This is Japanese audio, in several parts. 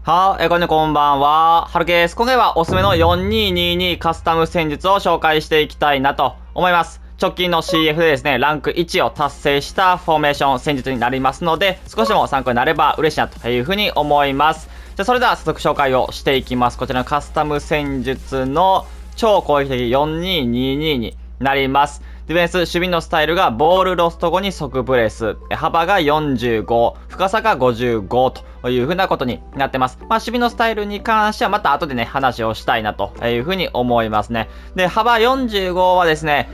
はい、こんばんは。はるけです。今回はおすすめの4222カスタム戦術を紹介していきたいなと思います。直近の CF でですね、ランク1を達成したフォーメーション戦術になりますので、少しでも参考になれば嬉しいなというふうに思います。じゃあそれでは早速紹介をしていきます。こちらのカスタム戦術の超攻撃的4222になります。ディフェンス、守備のスタイルがボールロスト後に即プレス、幅が45、深さが55という風なことになってます。守備のスタイルに関してはまた後でね、話をしたいなという風に思いますね。で、幅45はですね、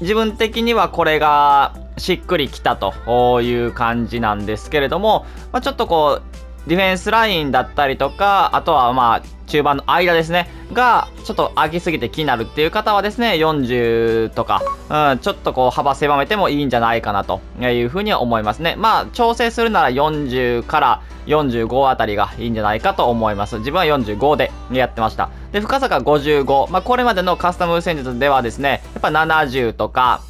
自分的にはこれがしっくりきたという感じなんですけれども、ちょっとディフェンスラインだったりとか、あとは中盤の間ですね、が、ちょっと空きすぎて気になるっていう方はですね、40とか、ちょっと幅狭めてもいいんじゃないかなというふうには思いますね。調整するなら40から45あたりがいいんじゃないかと思います。自分は45でやってました。で、深さが55。これまでのカスタム戦術ではですね、やっぱ70とか、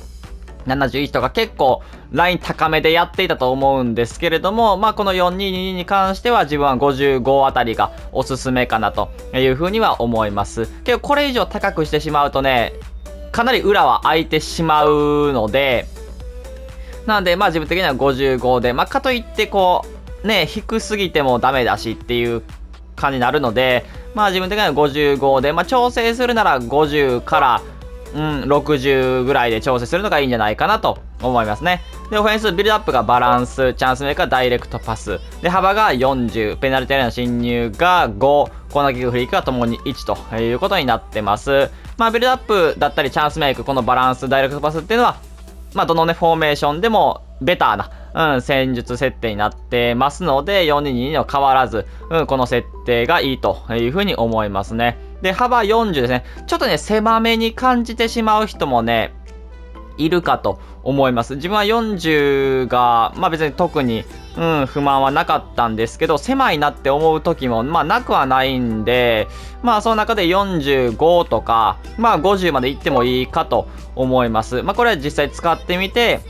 71とか結構ライン高めでやっていたと思うんですけれども、この422に関しては自分は55あたりがおすすめかなというふうには思います。けどこれ以上高くしてしまうとね、かなり裏は空いてしまうので、なので自分的には55で、かといって低すぎてもダメだしっていう感じになるので、自分的には55で、調整するなら50から60ぐらいで調整するのがいいんじゃないかなと思いますね。で、オフェンス、ビルドアップがバランス、チャンスメーカー、ダイレクトパス。で、幅が40、ペナルティーエリアの侵入が5、コーナーキック、フリークがともに1ということになってます。ビルドアップだったり、チャンスメイク、このバランス、ダイレクトパスっていうのは、どのね、フォーメーションでも、ベターな、戦術設定になってますので、422の変わらず、この設定がいいというふうに思いますね。で、幅40ですね。ちょっとね、狭めに感じてしまう人もね、いるかと思います。自分は40が、別に特に、不満はなかったんですけど、狭いなって思う時も、なくはないんで、その中で45とか、50までいってもいいかと思います。これは実際使ってみて、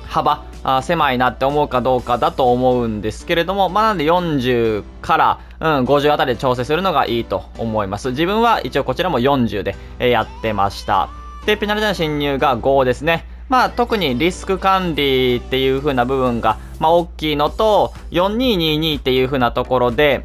幅狭いなって思うかどうかだと思うんですけれども、なんで40から、50あたりで調整するのがいいと思います。自分は一応こちらも40で、やってました。で、ペナルティの侵入が5ですね。特にリスク管理っていう風な部分が、大きいのと、4222っていう風なところで、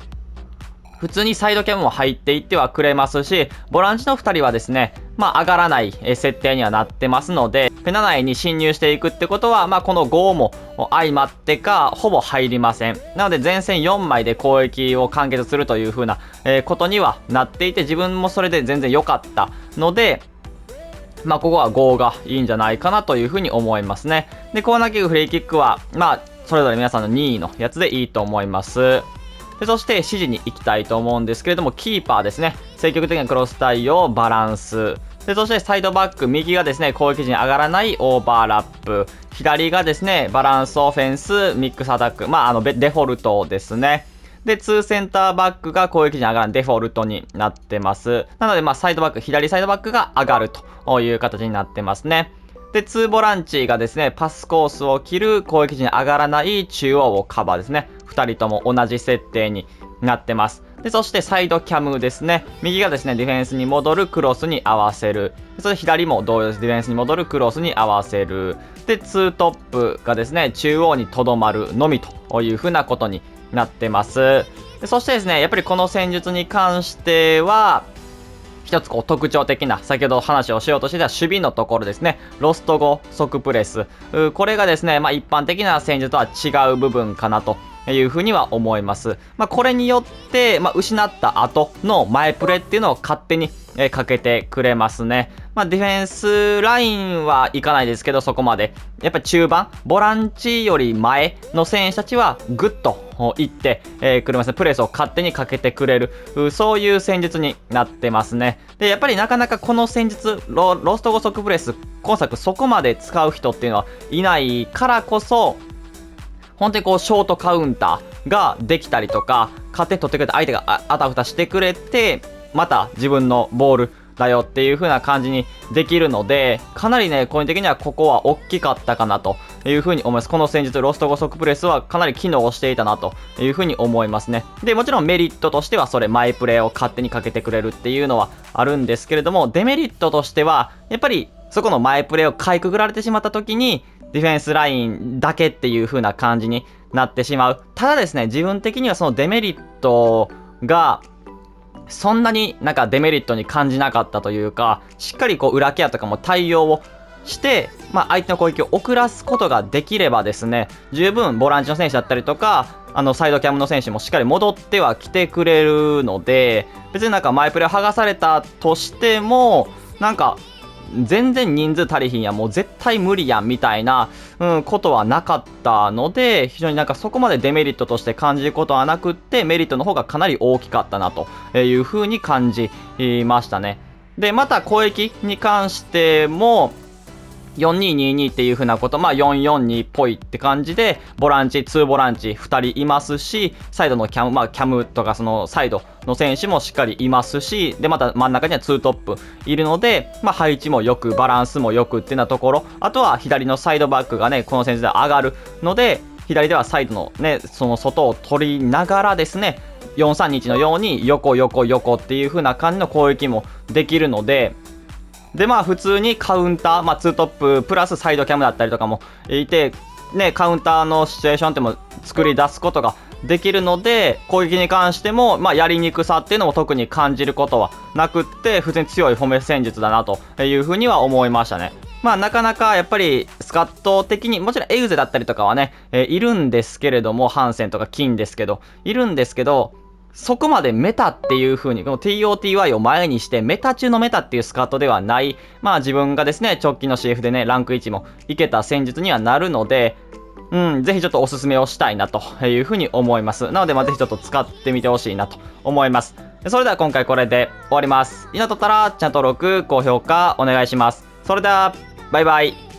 普通にサイドキャムも入っていってはくれますし、ボランチの2人はですね、上がらない設定にはなってますので、ペナ内に侵入していくってことは、この5も相まってか、ほぼ入りません。なので前線4枚で攻撃を完結するという風なことにはなっていて、自分もそれで全然良かったので、ここは5がいいんじゃないかなという風に思いますね。で、コーナーキック、フリーキックは、それぞれ皆さんの2位のやつでいいと思います。で、そして指示に行きたいと思うんですけれども、キーパーですね。積極的なクロス対応、バランス。で、そしてサイドバック、右がですね、攻撃時に上がらないオーバーラップ。左がですね、バランスオフェンス、ミックスアタック。デフォルトですね。で、2センターバックが攻撃時に上がるデフォルトになってます。なので、サイドバック、左サイドバックが上がるという形になってますね。で、2ボランチがですね、パスコースを切る攻撃時に上がらない中央をカバーですね。2人とも同じ設定になってます。で、そしてサイドキャムですね。右がですね、ディフェンスに戻るクロスに合わせる。そして左も同様です。ディフェンスに戻るクロスに合わせる。で、2トップがですね、中央に留まるのみというふうなことになってます。で、そしてですね、やっぱりこの戦術に関しては、一つ特徴的な、先ほど話をしようとしてた守備のところですね。ロスト後即プレス。これがですね、一般的な戦術とは違う部分かなというふうには思います。これによって、失った後の前プレっていうのを勝手にかけてくれますね。ディフェンスラインはいかないですけど、そこまで。やっぱり中盤、ボランチより前の選手たちはグッと行ってくれますね。プレスを勝手にかけてくれる。そういう戦術になってますね。で、やっぱりなかなかこの戦術、ロスト後即プレス、今作そこまで使う人っていうのはいないからこそ、本当にショートカウンターができたりとか、勝手に取ってくれて相手があたふたしてくれて、また自分のボールだよっていう風な感じにできるので、かなりね、個人的にはここは大きかったかなという風に思います。この戦術、ロストゴソクプレスはかなり機能していたなという風に思いますね。で、もちろんメリットとしてはそれ、マイプレーを勝手にかけてくれるっていうのはあるんですけれども、デメリットとしては、やっぱりそこのマイプレーをかいくぐられてしまった時に、ディフェンスラインだけっていう風な感じになってしまう。ただですね、自分的にはそのデメリットが、そんなになんかデメリットに感じなかったというか、しっかりこう裏ケアとかも対応をして、相手の攻撃を遅らすことができればですね、十分ボランチの選手だったりとか、サイドキャムの選手もしっかり戻ってはきてくれるので、別になんかマイプレー剥がされたとしても、なんか、全然人数足りひんや、もう絶対無理やんみたいな、ことはなかったので、非常になんかそこまでデメリットとして感じることはなくって、メリットの方がかなり大きかったなという風に感じましたね。で、また攻撃に関しても、4222っていう風なこと、442っぽいって感じで、ボランチ、2ボランチ2人いますし、サイドのキャム、キャムとかそのサイドの選手もしっかりいますし、で、また真ん中には2トップいるので、配置もよく、バランスもよくってなところ、あとは左のサイドバックがね、この戦術で上がるので、左ではサイドのね、その外を取りながらですね、431のように横横横っていう風な感じの攻撃もできるので、で、普通にカウンター、2トッププラスサイドキャムだったりとかもいて、ね、カウンターのシチュエーションっても作り出すことができるので、攻撃に関しても、やりにくさっていうのも特に感じることはなくって、普通に強い褒め戦術だなというふうには思いましたね。なかなかやっぱりスカット的に、もちろんエグゼだったりとかはね、いるんですけれども、ハンセンとかキンですけど、いるんですけど、そこまでメタっていう風に、この TOTY を前にして、メタ中のメタっていうスカットではない、自分がですね、直近の CF でね、ランク1もいけた戦術にはなるので、ぜひちょっとおすすめをしたいなという風に思います。なので、ぜひちょっと使ってみてほしいなと思います。それでは今回これで終わります。いいのとったら、チャンネル登録、高評価お願いします。それでは、バイバイ。